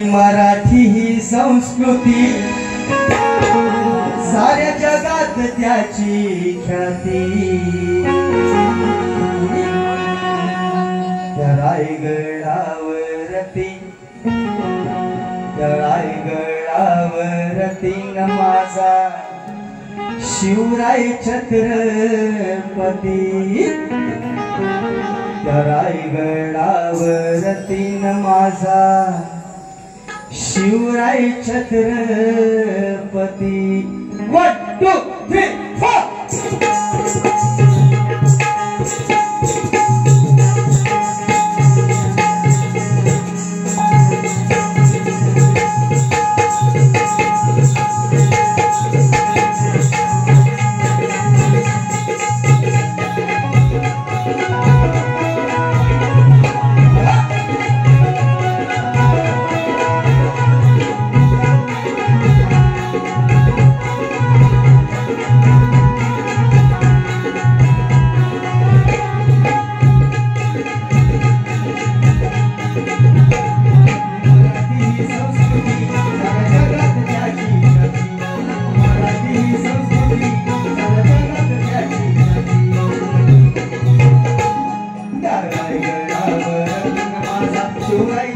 मराठी ही संस्कृती साऱ्या जगात त्याची ख्याती। त्या रायगडावरती माझा शिवराय छत्रपती। त्या रायगडावरती माझा शिवराय छत्रपती। 1 2 3 4 Right.